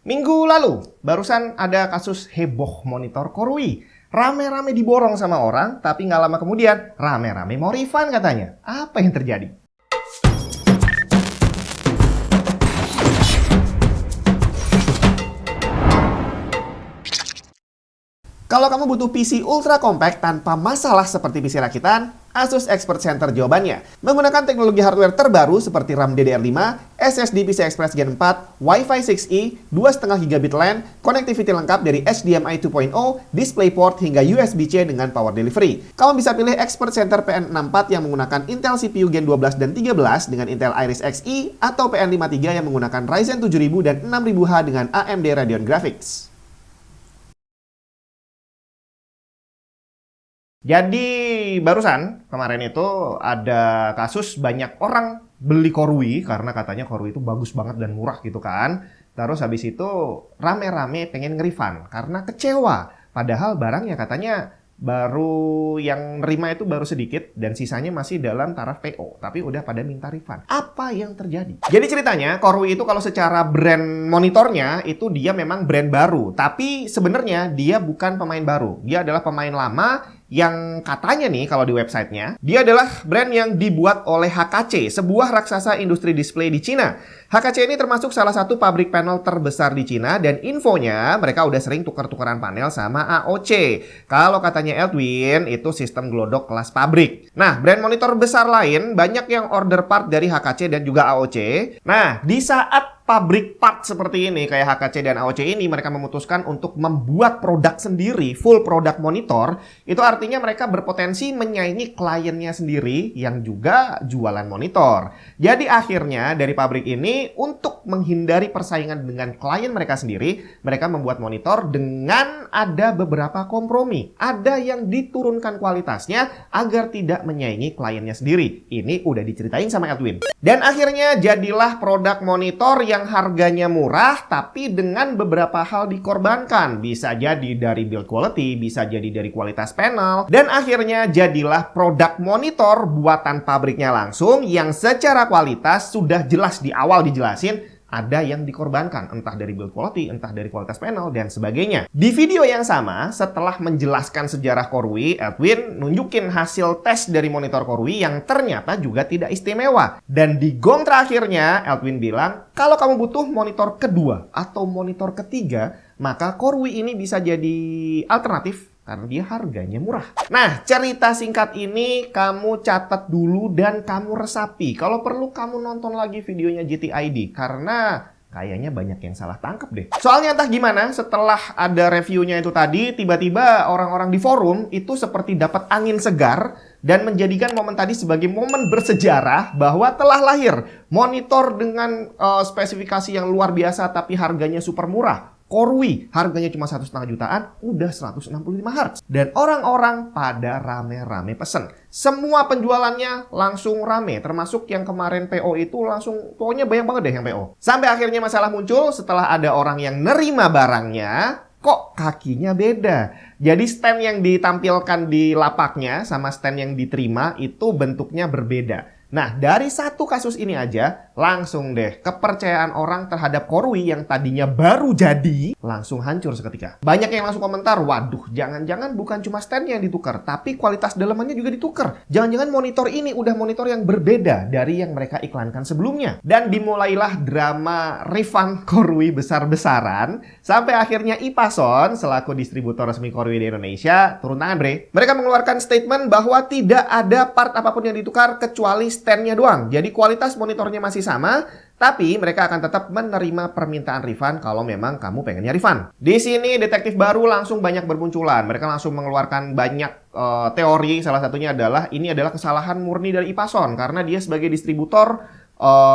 Minggu lalu, barusan ada kasus heboh monitor Korui. Rame-rame diborong sama orang, tapi nggak lama kemudian, rame-rame mau refund katanya. Apa yang terjadi? Kalau kamu butuh PC ultra compact tanpa masalah seperti PC rakitan, Asus Expert Center jawabannya. Menggunakan teknologi hardware terbaru seperti RAM DDR5, SSD PCI Express Gen 4, Wi-Fi 6E, 2,5 GB LAN, connectivity lengkap dari HDMI 2.0, DisplayPort hingga USB-C dengan power delivery. Kamu bisa pilih Expert Center PN64 yang menggunakan Intel CPU Gen 12 dan 13 dengan Intel Iris Xe atau PN53 yang menggunakan Ryzen 7000 dan 6000H dengan AMD Radeon Graphics. Jadi barusan kemarin itu ada kasus banyak orang beli Korui karena katanya Korui itu bagus banget dan murah gitu kan. Terus habis itu rame-rame pengen nge-refund karena kecewa. Padahal barangnya katanya baru yang nerima itu baru sedikit dan sisanya masih dalam taraf PO. Tapi udah pada minta refund. Apa yang terjadi? Jadi ceritanya Korui itu kalau secara brand monitornya itu dia memang brand baru. Tapi sebenarnya dia bukan pemain baru. Dia adalah pemain lama yang katanya nih kalau di websitenya, dia adalah brand yang dibuat oleh HKC, sebuah raksasa industri display di Cina. HKC ini termasuk salah satu pabrik panel terbesar di Cina dan infonya mereka udah sering tukar-tukaran panel sama AOC. Kalau katanya Edwin, itu sistem glodok kelas pabrik. Nah, brand monitor besar lain banyak yang order part dari HKC dan juga AOC. Nah, di saat pabrik part seperti ini, kayak HKC dan AOC ini, mereka memutuskan untuk membuat produk sendiri, full produk monitor. Itu artinya mereka berpotensi menyaingi kliennya sendiri yang juga jualan monitor. Jadi akhirnya dari pabrik ini, untuk menghindari persaingan dengan klien mereka sendiri, mereka membuat monitor dengan ada beberapa kompromi. Ada yang diturunkan kualitasnya agar tidak menyaingi kliennya sendiri. Ini udah diceritain sama Edwin. Dan akhirnya jadilah produk monitor yang harganya murah tapi dengan beberapa hal dikorbankan. Bisa jadi dari build quality, bisa jadi dari kualitas panel, dan akhirnya jadilah produk monitor buatan pabriknya langsung yang secara kualitas sudah jelas di awal dijelasin ada yang dikorbankan, entah dari build quality, entah dari kualitas panel, dan sebagainya. Di video yang sama, setelah menjelaskan sejarah Korui, Edwin nunjukin hasil tes dari monitor Korui yang ternyata juga tidak istimewa. Dan di gong terakhirnya, Edwin bilang, kalau kamu butuh monitor kedua atau monitor ketiga, maka Korui ini bisa jadi alternatif karena dia harganya murah. Nah, cerita singkat ini kamu catat dulu dan kamu resapi. Kalau perlu kamu nonton lagi videonya GTID karena kayaknya banyak yang salah tangkap deh. Soalnya entah gimana, setelah ada reviewnya itu tadi, tiba-tiba orang-orang di forum itu seperti dapat angin segar dan menjadikan momen tadi sebagai momen bersejarah bahwa telah lahir monitor dengan spesifikasi yang luar biasa tapi harganya super murah. Korui harganya cuma 1,5 jutaan, udah 165 Hz. Dan orang-orang pada rame-rame pesen. Semua penjualannya langsung rame, termasuk yang kemarin PO itu langsung, pokoknya banyak banget deh yang PO. Sampai akhirnya masalah muncul setelah ada orang yang nerima barangnya, kok kakinya beda. Jadi stand yang ditampilkan di lapaknya sama stand yang diterima itu bentuknya berbeda. Nah, dari satu kasus ini aja, langsung deh kepercayaan orang terhadap Korui yang tadinya baru jadi, langsung hancur seketika. Banyak yang langsung komentar, waduh, jangan-jangan bukan cuma standnya yang ditukar, tapi kualitas dalemannya juga ditukar. Jangan-jangan monitor ini udah monitor yang berbeda dari yang mereka iklankan sebelumnya. Dan dimulailah drama refund Korui besar-besaran, sampai akhirnya Ipason, selaku distributor resmi Korui di Indonesia, turun tangan bre. Mereka mengeluarkan statement bahwa tidak ada part apapun yang ditukar kecuali standnya doang. Jadi kualitas monitornya masih sama, tapi mereka akan tetap menerima permintaan refund kalau memang kamu pengennya refund. Di sini detektif baru langsung banyak bermunculan. Mereka langsung mengeluarkan banyak teori. Salah satunya adalah ini adalah kesalahan murni dari Ipason karena dia sebagai distributor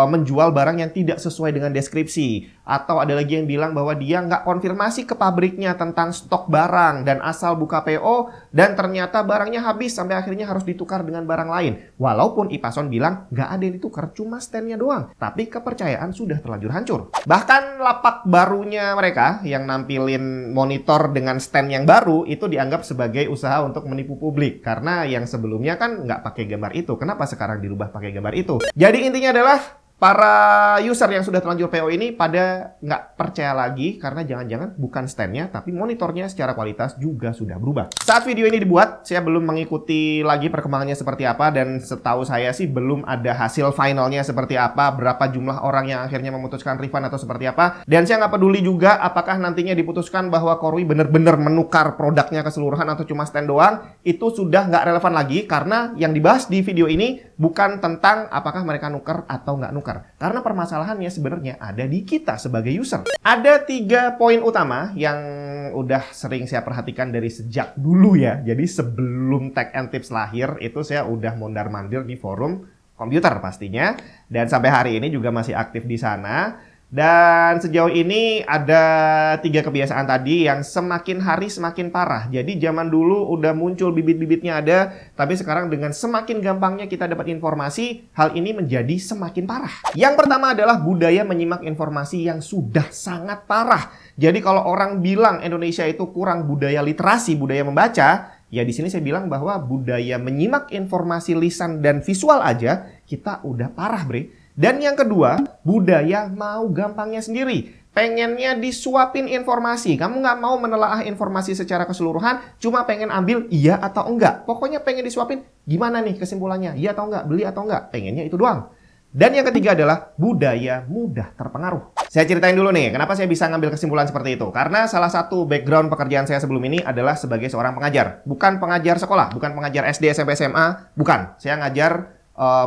menjual barang yang tidak sesuai dengan deskripsi. Atau ada lagi yang bilang bahwa dia nggak konfirmasi ke pabriknya tentang stok barang dan asal buka PO dan ternyata barangnya habis sampai akhirnya harus ditukar dengan barang lain. Walaupun Ipason bilang nggak ada yang ditukar, cuma standnya doang. Tapi kepercayaan sudah terlanjur hancur. Bahkan lapak barunya mereka yang nampilin monitor dengan stand yang baru itu dianggap sebagai usaha untuk menipu publik. Karena yang sebelumnya kan nggak pakai gambar itu. Kenapa sekarang dirubah pakai gambar itu? Jadi intinya adalah para user yang sudah terlanjur PO ini pada nggak percaya lagi karena jangan-jangan bukan stand-nya tapi monitornya secara kualitas juga sudah berubah. Saat video ini dibuat, saya belum mengikuti lagi perkembangannya seperti apa dan setahu saya sih belum ada hasil finalnya seperti apa, berapa jumlah orang yang akhirnya memutuskan refund atau seperti apa. Dan saya nggak peduli juga apakah nantinya diputuskan bahwa Korui benar-benar menukar produknya keseluruhan atau cuma stand doang, itu sudah nggak relevan lagi karena yang dibahas di video ini bukan tentang apakah mereka nuker atau nggak nuker. Karena permasalahannya sebenarnya ada di kita sebagai user. Ada 3 poin utama yang udah sering saya perhatikan dari sejak dulu ya. Jadi sebelum Tech and Tips lahir itu saya udah mondar-mandir di forum komputer pastinya. Dan sampai hari ini juga masih aktif di sana. Dan sejauh ini ada 3 kebiasaan tadi yang semakin hari semakin parah. Jadi zaman dulu udah muncul bibit-bibitnya ada, tapi sekarang dengan semakin gampangnya kita dapat informasi, hal ini menjadi semakin parah. Yang pertama adalah budaya menyimak informasi yang sudah sangat parah. Jadi kalau orang bilang Indonesia itu kurang budaya literasi, budaya membaca, ya di sini saya bilang bahwa budaya menyimak informasi lisan dan visual aja kita udah parah, bre. Dan yang kedua, budaya mau gampangnya sendiri. Pengennya disuapin informasi. Kamu nggak mau menelaah informasi secara keseluruhan, cuma pengen ambil iya atau enggak. Pokoknya pengen disuapin, gimana nih kesimpulannya? Iya atau enggak? Beli atau enggak? Pengennya itu doang. Dan yang ketiga adalah budaya mudah terpengaruh. Saya ceritain dulu nih, kenapa saya bisa ngambil kesimpulan seperti itu. Karena salah satu background pekerjaan saya sebelum ini adalah sebagai seorang pengajar. Bukan pengajar sekolah, bukan pengajar SD, SMP, SMA, bukan. Saya ngajar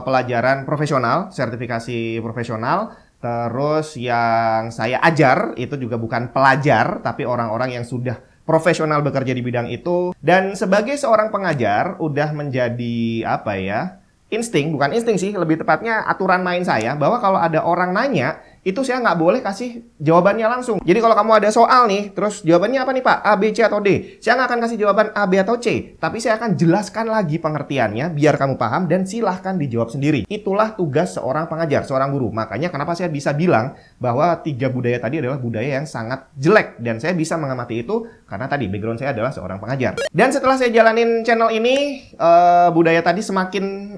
pelajaran profesional, sertifikasi profesional. Terus yang saya ajar itu juga bukan pelajar, tapi orang-orang yang sudah profesional bekerja di bidang itu. Dan sebagai seorang pengajar, udah menjadi apa ya? Insting, bukan insting sih, lebih tepatnya aturan main saya, bahwa kalau ada orang nanya, itu saya nggak boleh kasih jawabannya langsung. Jadi kalau kamu ada soal nih, terus jawabannya apa nih Pak? A, B, C, atau D? Saya nggak akan kasih jawaban A, B, atau C. Tapi saya akan jelaskan lagi pengertiannya, biar kamu paham dan silahkan dijawab sendiri. Itulah tugas seorang pengajar, seorang guru. Makanya kenapa saya bisa bilang bahwa 3 budaya tadi adalah budaya yang sangat jelek. Dan saya bisa mengamati itu karena tadi background saya adalah seorang pengajar. Dan setelah saya jalanin channel ini, budaya tadi semakin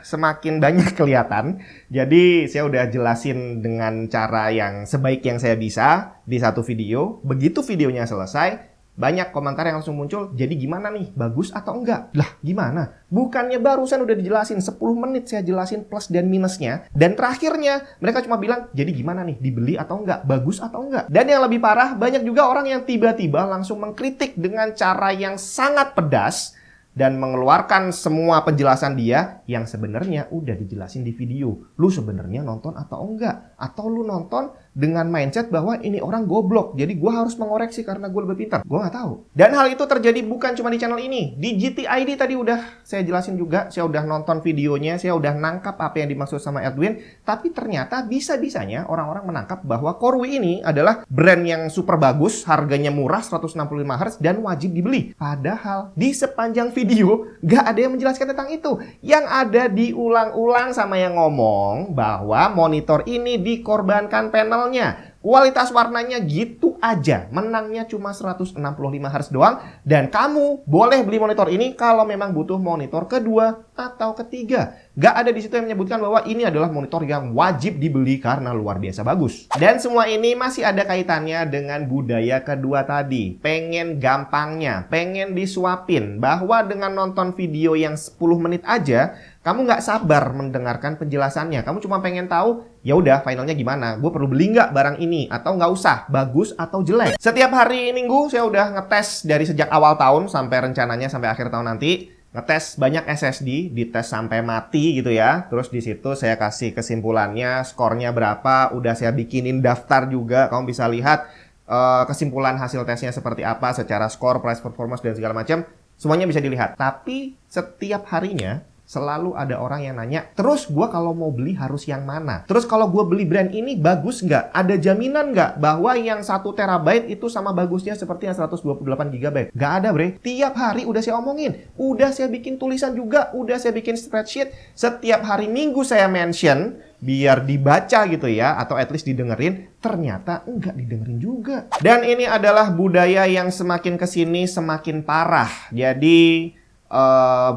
semakin banyak kelihatan. Jadi saya udah jelasin dengan cara yang sebaik yang saya bisa di satu video. Begitu videonya selesai, banyak komentar yang langsung muncul, jadi gimana nih? Bagus atau enggak? Lah gimana? Bukannya barusan udah dijelasin, 10 menit saya jelasin plus dan minusnya. Dan terakhirnya mereka cuma bilang, jadi gimana nih? Dibeli atau enggak? Bagus atau enggak? Dan yang lebih parah, banyak juga orang yang tiba-tiba langsung mengkritik dengan cara yang sangat pedas dan mengeluarkan semua penjelasan dia yang sebenarnya udah dijelasin di video. Lu sebenarnya nonton atau enggak? Atau lu nonton dengan mindset bahwa ini orang goblok, jadi gue harus mengoreksi karena gue lebih pintar. Gue nggak tahu. Dan hal itu terjadi bukan cuma di channel ini. Di GTID tadi udah saya jelasin juga, saya udah nonton videonya, saya udah nangkap apa yang dimaksud sama Edwin. Tapi ternyata bisa-bisanya orang-orang menangkap bahwa Korui ini adalah brand yang super bagus, harganya murah 165 Hz dan wajib dibeli. Padahal di sepanjang video nggak ada yang menjelaskan tentang itu. Yang ada diulang-ulang sama yang ngomong bahwa monitor ini dikorbankan panel. Kualitas warnanya gitu aja. Menangnya cuma 165 Hz doang. Dan kamu boleh beli monitor ini kalau memang butuh monitor kedua atau ketiga. Gak ada di situ yang menyebutkan bahwa ini adalah monitor yang wajib dibeli karena luar biasa bagus. Dan semua ini masih ada kaitannya dengan budaya kedua tadi. Pengen gampangnya, pengen disuapin. Bahwa dengan nonton video yang 10 menit aja, kamu nggak sabar mendengarkan penjelasannya. Kamu cuma pengen tahu, ya udah finalnya gimana? Gue perlu beli nggak barang ini? Atau nggak usah? Bagus atau jelek? Setiap hari Minggu saya udah ngetes dari sejak awal tahun sampai rencananya sampai akhir tahun nanti. Ngetes banyak SSD, dites sampai mati gitu ya. Terus di situ saya kasih kesimpulannya, skornya berapa. Udah saya bikinin daftar juga. Kamu bisa lihat kesimpulan hasil tesnya seperti apa secara skor, price, performance, dan segala macam. Semuanya bisa dilihat. Tapi setiap harinya selalu ada orang yang nanya, terus gue kalau mau beli harus yang mana? Terus kalau gue beli brand ini bagus nggak? Ada jaminan nggak bahwa yang 1 terabyte itu sama bagusnya seperti yang 128 GB? Nggak ada, bre. Tiap hari udah saya omongin. Udah saya bikin tulisan juga. Udah saya bikin spreadsheet. Setiap hari Minggu saya mention biar dibaca gitu ya, atau at least didengerin. Ternyata nggak didengerin juga. Dan ini adalah budaya yang semakin kesini semakin parah. Jadi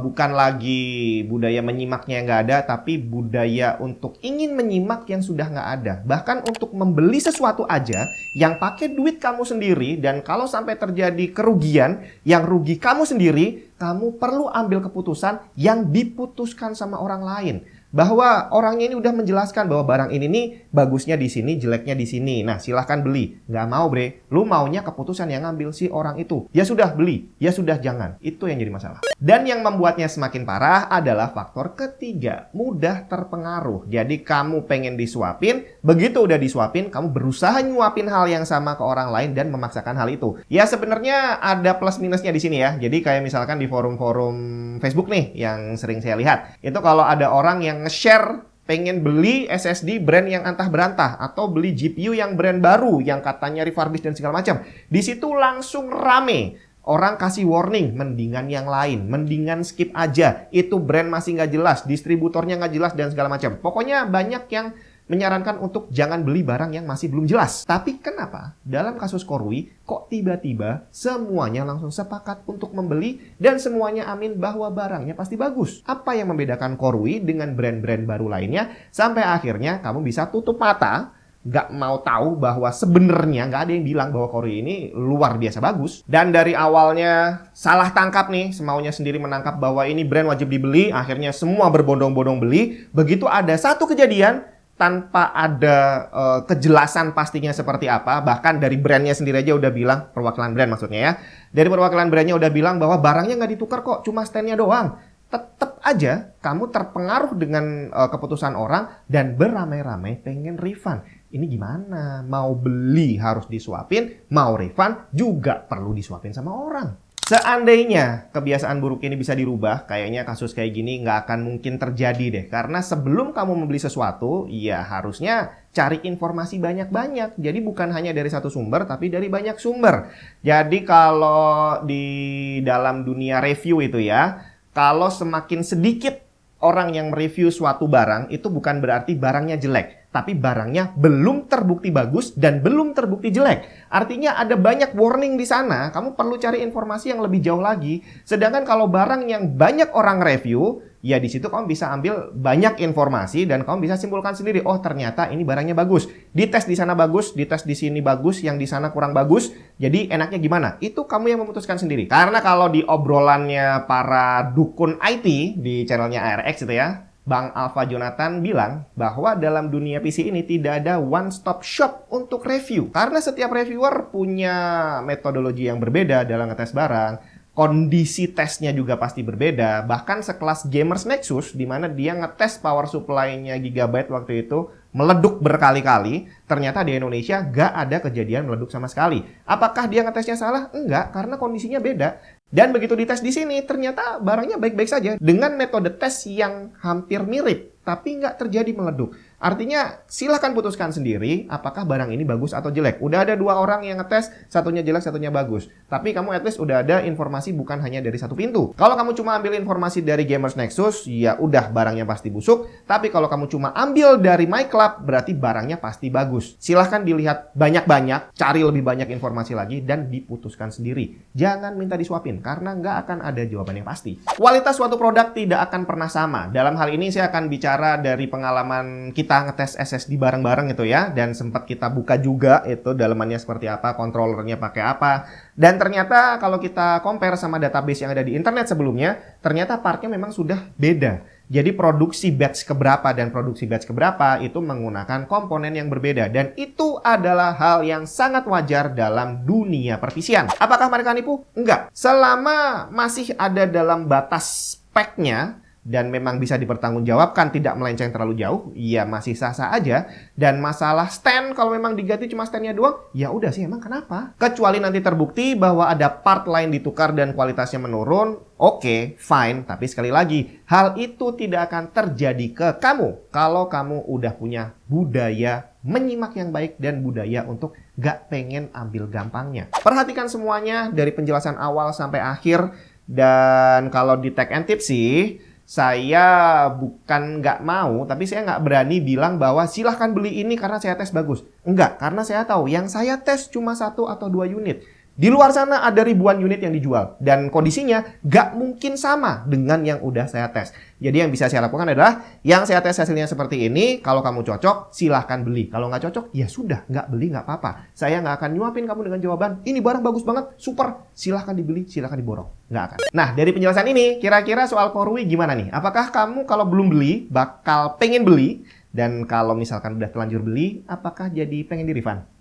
bukan lagi budaya menyimaknya yang nggak ada, tapi budaya untuk ingin menyimak yang sudah nggak ada. Bahkan untuk membeli sesuatu aja yang pakai duit kamu sendiri, dan kalau sampai terjadi kerugian, yang rugi kamu sendiri, kamu perlu ambil keputusan yang diputuskan sama orang lain. Bahwa orangnya ini udah menjelaskan bahwa barang ini nih bagusnya di sini, jeleknya di sini. Nah, silahkan beli. Nggak mau, bre. Lu maunya keputusan yang ngambil si orang itu. Ya sudah beli, ya sudah jangan. Itu yang jadi masalah. Dan yang membuatnya semakin parah adalah faktor ketiga, mudah terpengaruh. Jadi kamu pengen disuapin, begitu udah disuapin, kamu berusaha nyuapin hal yang sama ke orang lain dan memaksakan hal itu. Ya sebenarnya ada plus minusnya di sini ya. Jadi kayak misalkan di forum-forum Facebook nih yang sering saya lihat. Itu kalau ada orang yang nge-share pengen beli SSD brand yang antah berantah atau beli GPU yang brand baru yang katanya refurbished dan segala macam. Di situ langsung rame. Orang kasih warning, mendingan yang lain, mendingan skip aja. Itu brand masih nggak jelas, distributornya nggak jelas dan segala macam. Pokoknya banyak yang menyarankan untuk jangan beli barang yang masih belum jelas. Tapi kenapa dalam kasus Korui kok tiba-tiba semuanya langsung sepakat untuk membeli dan semuanya amin bahwa barangnya pasti bagus? Apa yang membedakan Korui dengan brand-brand baru lainnya sampai akhirnya kamu bisa tutup mata, nggak mau tahu bahwa sebenarnya nggak ada yang bilang bahwa Korui ini luar biasa bagus. Dan dari awalnya salah tangkap nih, semaunya sendiri menangkap bahwa ini brand wajib dibeli, akhirnya semua berbondong-bondong beli. Begitu ada satu kejadian tanpa ada kejelasan pastinya seperti apa, bahkan dari brandnya sendiri aja udah bilang, perwakilan brand maksudnya ya, dari perwakilan brandnya udah bilang bahwa barangnya nggak ditukar kok, cuma standnya doang. Tetap aja kamu terpengaruh dengan keputusan orang dan beramai-ramai pengen refund. Ini gimana? Mau beli harus disuapin, mau refund juga perlu disuapin sama orang. Seandainya kebiasaan buruk ini bisa dirubah, kayaknya kasus kayak gini nggak akan mungkin terjadi deh. Karena sebelum kamu membeli sesuatu, ya harusnya cari informasi banyak-banyak. Jadi bukan hanya dari satu sumber, tapi dari banyak sumber. Jadi kalau di dalam dunia review itu ya, kalau semakin sedikit orang yang mereview suatu barang, itu bukan berarti barangnya jelek. Tapi barangnya belum terbukti bagus dan belum terbukti jelek. Artinya ada banyak warning di sana, kamu perlu cari informasi yang lebih jauh lagi. Sedangkan kalau barang yang banyak orang review, ya di situ kamu bisa ambil banyak informasi dan kamu bisa simpulkan sendiri, oh ternyata ini barangnya bagus. Dites di sana bagus, dites di sini bagus, yang di sana kurang bagus. Jadi enaknya gimana? Itu kamu yang memutuskan sendiri. Karena kalau di obrolannya para dukun IT di channelnya ARX itu ya, Bang Alfa Jonathan bilang bahwa dalam dunia PC ini tidak ada one stop shop untuk review. Karena setiap reviewer punya metodologi yang berbeda dalam ngetes barang. Kondisi tesnya juga pasti berbeda. Bahkan sekelas Gamers Nexus di mana dia ngetes power supply-nya Gigabyte waktu itu meleduk berkali-kali. Ternyata di Indonesia nggak ada kejadian meleduk sama sekali. Apakah dia ngetesnya salah? Enggak, karena kondisinya beda. Dan begitu dites di sini, ternyata barangnya baik-baik saja dengan metode tes yang hampir mirip, tapi nggak terjadi meleduk. Artinya, silahkan putuskan sendiri apakah barang ini bagus atau jelek. Udah ada 2 orang yang ngetes, satunya jelek, satunya bagus. Tapi kamu at least udah ada informasi bukan hanya dari satu pintu. Kalau kamu cuma ambil informasi dari Gamers Nexus, ya udah barangnya pasti busuk. Tapi kalau kamu cuma ambil dari MyClub, berarti barangnya pasti bagus. Silahkan dilihat banyak-banyak, cari lebih banyak informasi lagi, dan diputuskan sendiri. Jangan minta disuapin, karena nggak akan ada jawaban yang pasti. Kualitas suatu produk tidak akan pernah sama. Dalam hal ini saya akan bicara dari pengalaman kita ngetes SSD bareng-bareng itu ya, dan sempat kita buka juga itu dalamannya seperti apa, controllernya pakai apa. Dan ternyata kalau kita compare sama database yang ada di internet sebelumnya, ternyata partnya memang sudah beda. Jadi produksi batch keberapa dan produksi batch keberapa itu menggunakan komponen yang berbeda. Dan itu adalah hal yang sangat wajar dalam dunia perpisian. Apakah mereka nipu? Enggak. Selama masih ada dalam batas speknya dan memang bisa dipertanggungjawabkan, tidak melenceng terlalu jauh, ya masih sah-sah aja. Dan masalah stand, kalau memang diganti cuma standnya doang, ya udah sih, emang kenapa? Kecuali nanti terbukti bahwa ada part lain ditukar dan kualitasnya menurun, oke, fine. Tapi sekali lagi, hal itu tidak akan terjadi ke kamu kalau kamu udah punya budaya menyimak yang baik dan budaya untuk gak pengen ambil gampangnya. Perhatikan semuanya dari penjelasan awal sampai akhir. Dan kalau di Tech and Tips sih, saya bukan nggak mau, tapi saya nggak berani bilang bahwa silahkan beli ini karena saya tes bagus. Enggak, karena saya tahu yang saya tes cuma 1 atau 2 unit. Di luar sana ada ribuan unit yang dijual dan kondisinya nggak mungkin sama dengan yang udah saya tes. Jadi yang bisa saya lakukan adalah yang saya tes hasilnya seperti ini. Kalau kamu cocok, silahkan beli. Kalau nggak cocok, ya sudah, nggak beli nggak apa-apa. Saya nggak akan nyuapin kamu dengan jawaban, ini barang bagus banget, super, silahkan dibeli, silahkan diborong. Nggak akan. Nah, dari penjelasan ini, kira-kira soal korui gimana nih? Apakah kamu kalau belum beli, bakal pengen beli? Dan kalau misalkan udah telanjur beli, apakah jadi pengen di refund?